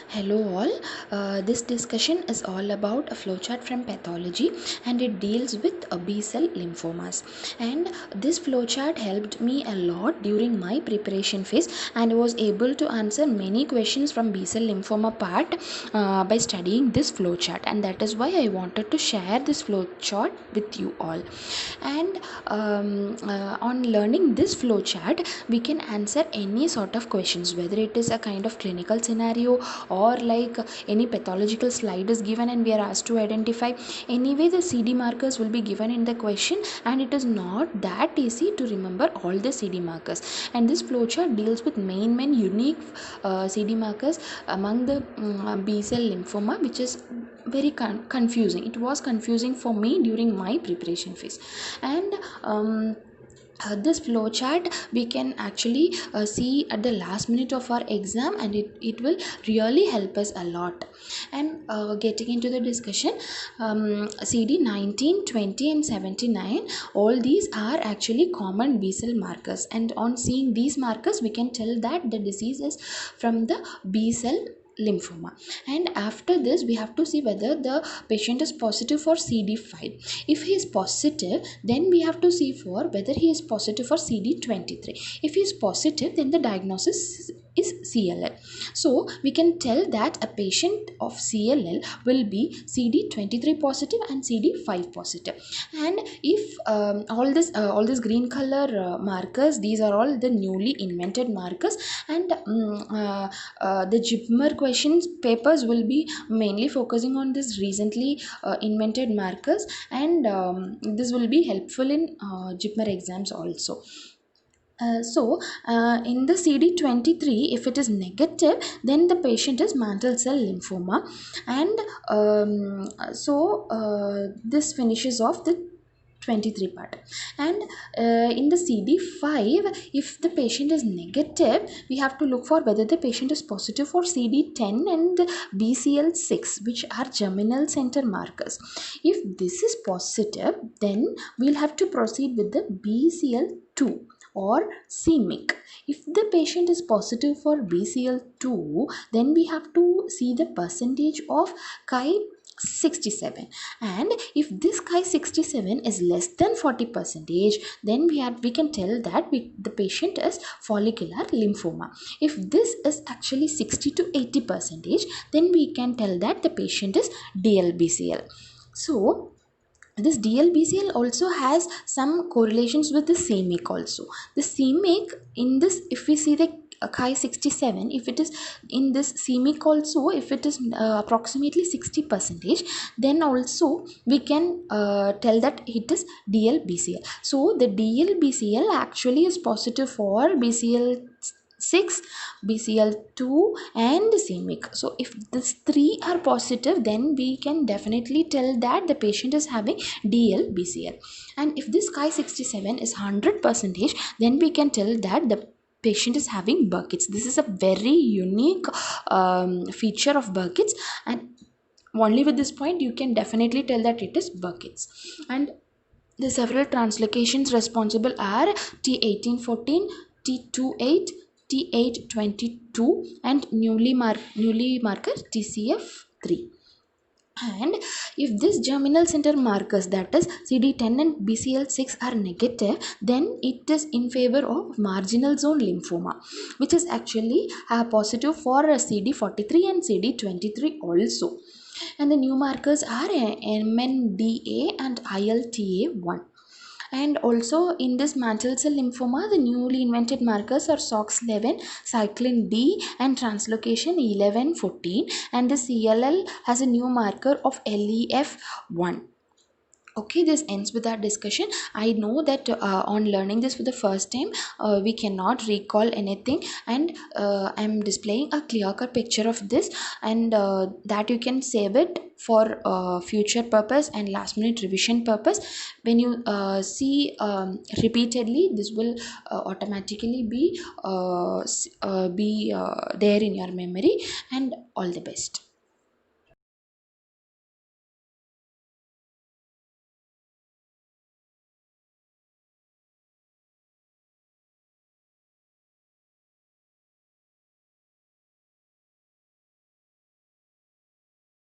Hello all. This discussion is all about a flowchart from pathology, and it deals with B cell lymphomas. And this flowchart helped me a lot during my preparation phase, and I was able to answer many questions from B cell lymphoma part by studying this flowchart, and that is why I wanted to share this flowchart with you all. And on learning this flowchart, we can answer any sort of questions, whether it is a kind of clinical scenario or like any pathological slide is given and we are asked to identify. Anyway, the CD markers will be given in the question, and it is not that easy to remember all the CD markers. And this flowchart deals with main unique CD markers among the B cell lymphoma, which is very confusing. It was confusing for me during my preparation phase. And this flowchart we can actually see at the last minute of our exam, and it will really help us a lot. And getting into the discussion, CD 19, 20 and 79, all these are actually common B cell markers, and on seeing these markers we can tell that the disease is from the B cell lymphoma. And after this we have to see whether the patient is positive for CD5. If he is positive, then we have to see for whether he is positive for CD23. If he is positive, then the diagnosis is CLL. So we can tell that a patient of CLL will be CD23 positive and CD5 positive. And if all this green color markers, these are all the newly invented markers. And the JIPMER questions papers will be mainly focusing on this recently invented markers, and this will be helpful in JIPMER exams also. In the CD23, if it is negative, then the patient is mantle cell lymphoma. And this finishes off the 23 part. And in the CD5, if the patient is negative, we have to look for whether the patient is positive for CD10 and BCL6, which are germinal center markers. If this is positive, then we'll have to proceed with the BCL2 or CMYC. If the patient is positive for BCL2, then we have to see the percentage of Ki67. And if this Ki67 is less than 40%, then we can tell that the patient is follicular lymphoma. If this is actually 60 to 80%, then we can tell that the patient is DLBCL. So this DLBCL also has some correlations with the CMYC also. The CMYC in this, if we see the Ki67, if it is in this CMYC also, if it is approximately 60%, then also we can tell that it is DLBCL. So the DLBCL actually is positive for BCL6, BCL2 and CMYC. So if these three are positive, then we can definitely tell that the patient is having DLBCL. And if this Ki67 is 100%, then we can tell that the patient is having Burkitt's. This is a very unique feature of Burkitt's, and only with this point you can definitely tell that it is Burkitt's. And the several translocations responsible are T1814, T28, T822 and newly marker TCF3. And if this germinal center markers, that is CD10 and BCL6, are negative, then it is in favor of marginal zone lymphoma, which is actually positive for CD43 and CD23 also. And the new markers are MNDA and ILTA1. And also in this mantle cell lymphoma, the newly invented markers are SOX11, cyclin D and translocation 1114, and the CLL has a new marker of LEF1. Okay, this ends with our discussion. I know that on learning this for the first time, we cannot recall anything, and I'm displaying a clear-cut picture of this, and that you can save it for future purpose and last minute revision purpose. When you see repeatedly, this will automatically be there in your memory. And all the best.